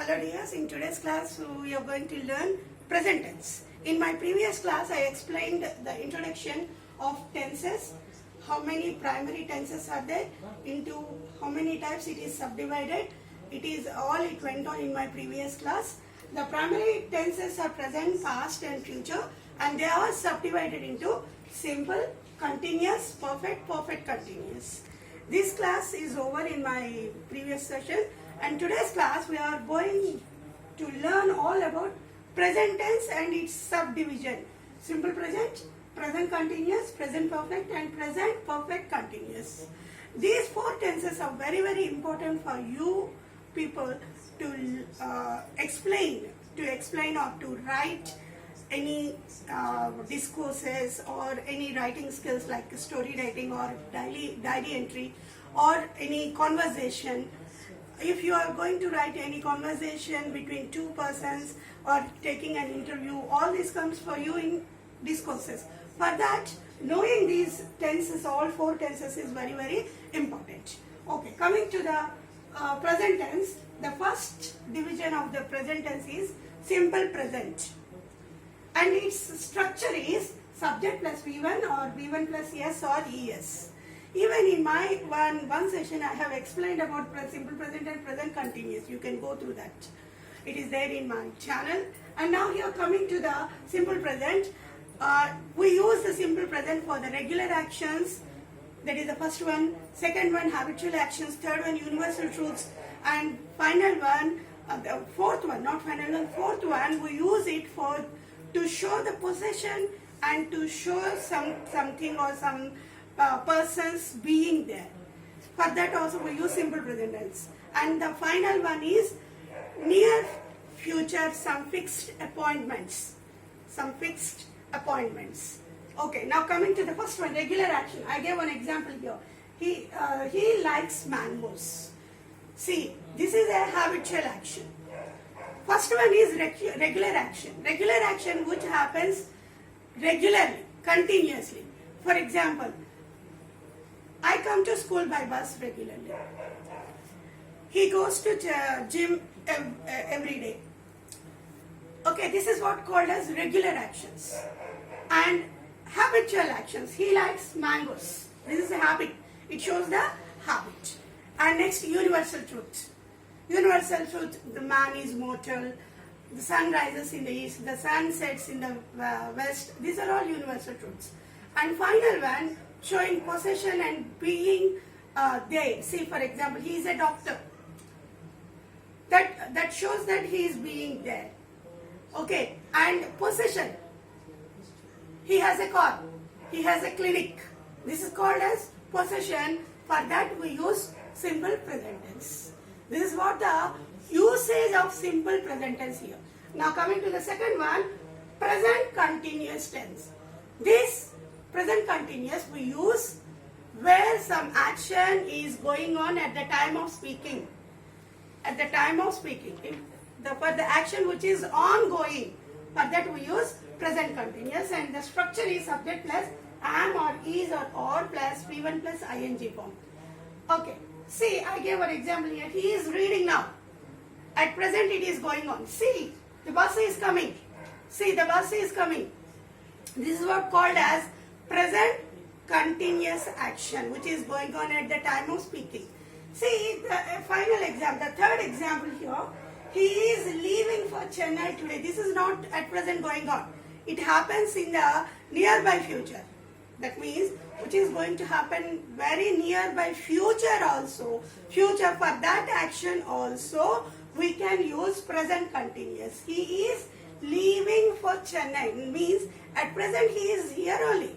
Hello dears, in today's class we are going to learn present tense. In my previous class I explained the introduction of tenses, how many primary tenses are there, into how many types it is subdivided. It went on in my previous class. The primary tenses are present, past and future, and they are subdivided into simple, continuous, perfect, perfect continuous. This class is over in my previous session, and today's class we are going to learn all about present tense and its subdivision. Simple present, present continuous, present perfect and present perfect continuous. These four tenses are very, very important for you people to explain or to write any discourses or any writing skills like story writing or diary entry or any conversation. If you are going to write any conversation between two persons or taking an interview, all this comes for you in discourses. For that, knowing these tenses, all four tenses, is very, very important. Okay, coming to the present tense, the first division of the present tense is simple present. And its structure is subject plus V1 or V1 plus S or ES. Even in my one session I have explained about simple present and present continuous. You can go through that. It is there in my channel. And now here coming to the simple present, we use the simple present for the regular actions. That is the first one. Second one, habitual actions. Third one, universal truths. And final one, the fourth one, not final one, fourth one, we use it to show the possession and to show something or some persons being there. For that also we use simple present tense. And the final one is near future, some fixed appointments. Okay, now coming to the first one, regular action. I gave one example here. He likes mangoes. See, this is a habitual action. First one is regular action. Regular action which happens regularly, continuously. For example, I come to school by bus regularly. He goes to gym every day. Okay, this is what called as regular actions. And habitual actions. He likes mangoes. This is a habit. It shows the habit. And next, universal truth. Universal truth, the man is mortal. The sun rises in the east. The sun sets in the west. These are all universal truths. And final one, showing possession and being there. See, for example, he is a doctor. That shows that he is being there. Okay, and possession. He has a car. He has a clinic. This is called as possession. For that we use simple present tense. This is what the usage of simple present tense here. Now coming to the second one, present continuous tense. This present continuous we use where some action is going on at the time of speaking. At the time of speaking. For the action which is ongoing, for that we use present continuous, and the structure is subject plus am or is or plus V1 plus ing form. Okay, see, I gave an example here. He is reading now. At present it is going on. See, the bus is coming. See, the bus is coming. This is what called as present continuous action which is going on at the time of speaking. See, the final example, the third example here. He is leaving for Chennai today. This is not at present going on. It happens in the nearby future. That means which is going to happen very nearby future also. Future, for that action also we can use present continuous. He is leaving for Chennai. Means at present he is here only.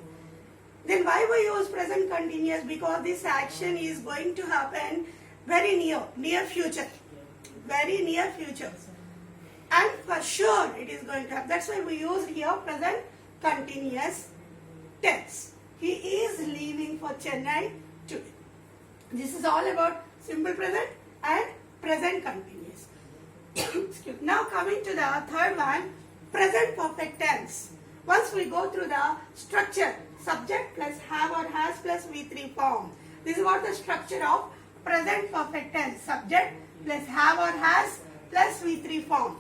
Then why we use present continuous? Because this action is going to happen very near future. Very near future. And for sure it is going to happen. That's why we use here present continuous tense. He is leaving for Chennai today. This is all about simple present and present continuous. Excuse me. Now coming to the third one, present perfect tense. Once we go through the structure, subject plus have or has plus V3 form. This is what the structure of present perfect tense. Subject plus have or has plus V3 form.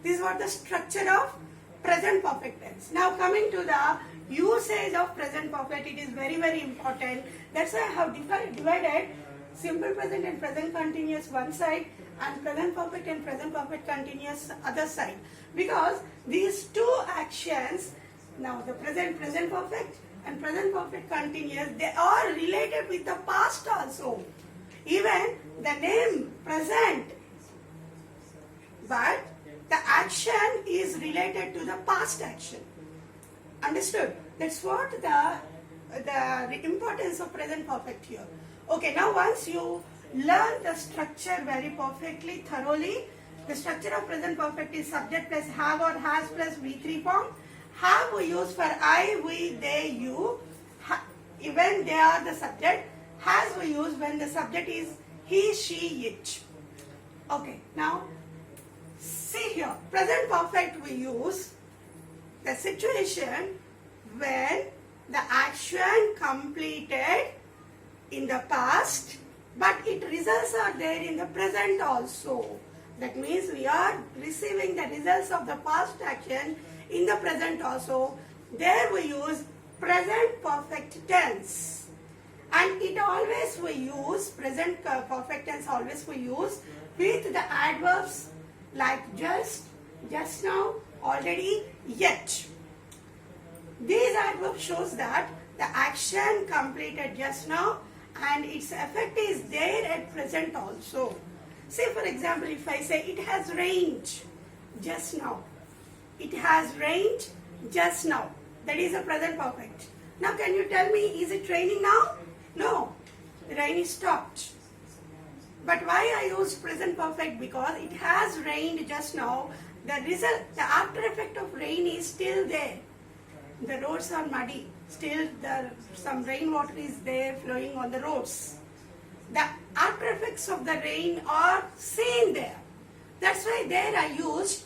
This is what the structure of present perfect tense. Now coming to the usage of present perfect, it is very, very important. That's why I have divided simple present and present continuous one side and present perfect and present perfect continuous other side. Because these two actions, now the present perfect and present perfect continuous, they are related with the past also. Even the name present, but the action is related to the past action. Understood? That's what the importance of present perfect here. Okay, now once you learn the structure very perfectly, thoroughly, the structure of present perfect is subject plus have or has plus V3 form. Have we use for I, we, they, you, when they are the subject. Has we use when the subject is he, she, it. Okay, now see here, present perfect we use the situation when the action completed in the past, but its results are there in the present also. That means we are receiving the results of the past action in the present also. There we use present perfect tense. And it always we use, present perfect tense always we use with the adverbs like just now, already, yet. These adverbs shows that the action completed just now and its effect is there at present also. Say for example, if I say it has rained just now. It has rained just now. That is a present perfect. Now can you tell me, is it raining now? No. The rain is stopped. But why I used present perfect? Because it has rained just now. The result, the after effect of rain is still there. The roads are muddy. Still some rainwater is there flowing on the roads. The after effects of the rain are seen there. That's why there I used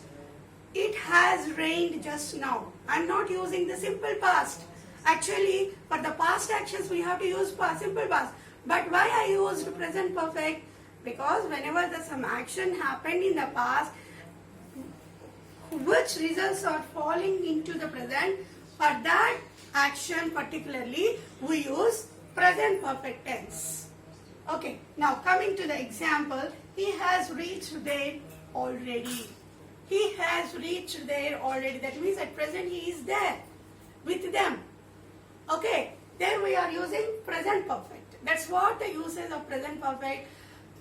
it has rained just now. I'm not using the simple past. Actually, for the past actions we have to use simple past. But why I used present perfect? Because whenever some action happened in the past, which results are falling into the present, for that action particularly, we use present perfect tense. Okay, now coming to the example, he has reached there already. He has reached there already. That means at present he is there with them. Okay, there we are using present perfect. That's what the usage of present perfect.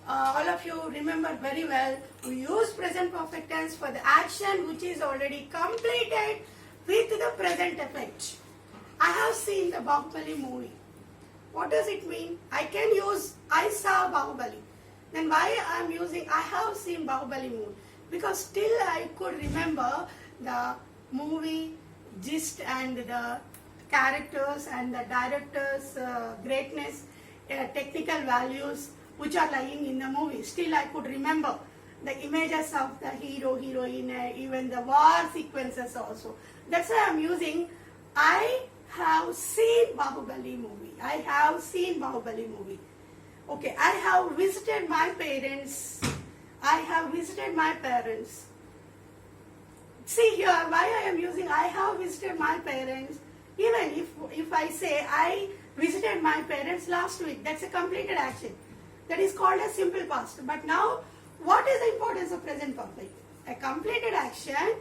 All of you remember very well. We use present perfect tense for the action which is already completed with the present effect. I have seen the Bahubali movie. What does it mean? I can use I saw Bahubali. Then why I am using I have seen Bahubali movie? Because still I could remember the movie gist and the characters and the director's greatness, technical values which are lying in the movie. Still I could remember the images of the hero, heroine, even the war sequences also. That's why I'm using I have seen Bahubali movie. I have seen Bahubali movie. Okay, I have visited my parents. I have visited my parents. See here, why I am using I have visited my parents. Even if I say I visited my parents last week, that's a completed action. That is called a simple past. But now, what is the importance of present perfect? A completed action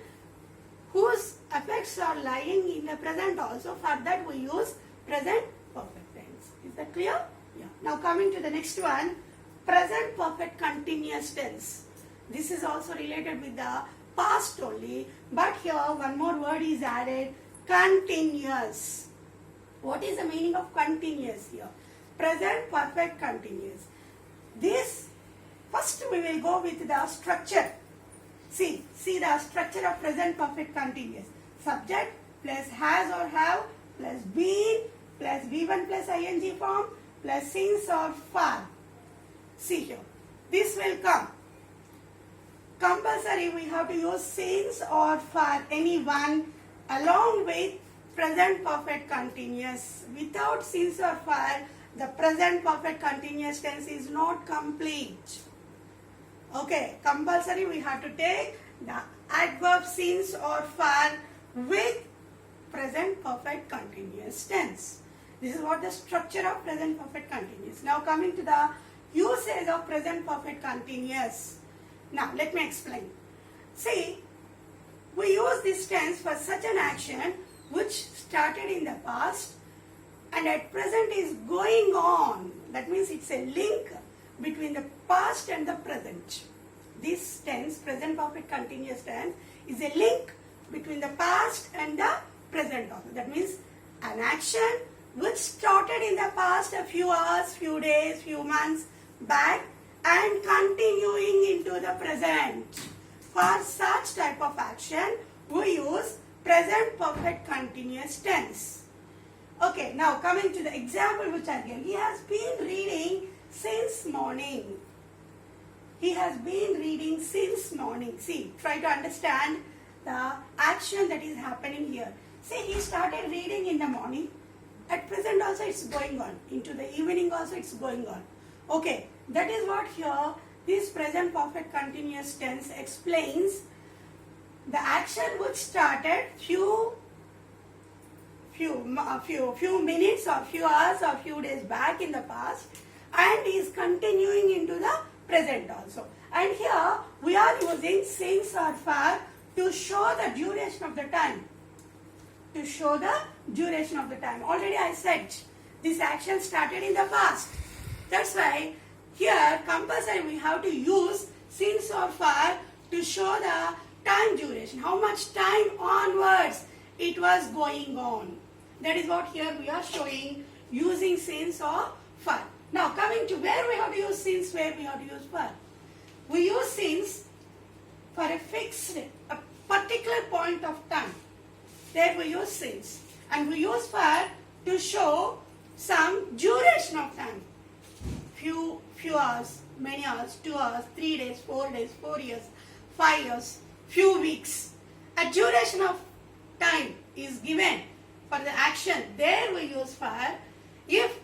whose effects are lying in the present also. For that we use present perfect tense. Is that clear? Yeah. Now coming to the next one, present perfect continuous tense. This is also related with the past only. But here one more word is added, continuous. What is the meaning of continuous here? Present perfect continuous. This, first we will go with the structure. See the structure of present perfect continuous. Subject plus has or have plus been plus V1 plus ing form plus since or for. See here, this will come. Compulsory we have to use since or for any one along with present perfect continuous. Without since or for, the present perfect continuous tense is not complete. Okay, compulsory we have to take the adverb since or for with present perfect continuous tense. This is what the structure of present perfect continuous. Now coming to the usage of present perfect continuous. Now let me explain. See, we use this tense for such an action which started in the past and at present is going on. That means it's a link between the past and the present. This tense, present perfect continuous tense, is a link between the past and the present also. That means an action which started in the past a few hours, few days, few months back and continuing into the present. For such type of action, we use present perfect continuous tense. Okay, now coming to the example which I gave. He has been reading since morning. He has been reading since morning. See, try to understand the action that is happening here. See, he started reading in the morning. At present also it's going on. Into the evening also it's going on. Okay, that is what here this present perfect continuous tense explains the action which started few minutes or few hours or few days back in the past and is continuing into the present also. And here we are using since or for to show the duration of the time. To show the duration of the time. Already I said this action started in the past. That's why here compulsory we have to use since or for to show the time duration. How much time onwards it was going on. That is what here we are showing using since or for. Now coming to where we have to use since, where we have to use for. We use since for a fixed, a particular point of time. There we use since. And we use for to show some duration of time. Few hours, many hours, 2 hours, 3 days, 4 days, 4 years, 5 years, few weeks. A duration of time is given for the action. There we use for. If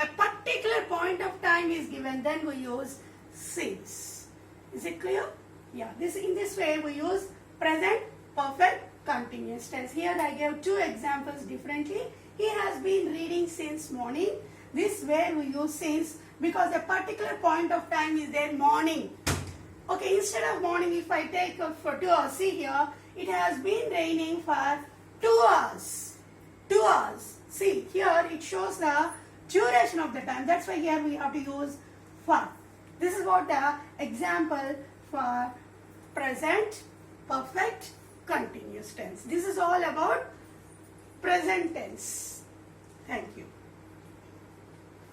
a particular point of time is given, then we use since. Is it clear? Yeah. In this way we use present perfect continuous tense. Here I gave 2 examples differently. He has been reading since morning. This where we use since because a particular point of time is there, morning. Okay, instead of morning, if I take for 2 hours, see here, it has been raining for 2 hours. 2 hours. See, here it shows the duration of the time. That's why here we have to use for. This is what the example for present perfect continuous tense. This is all about present tense.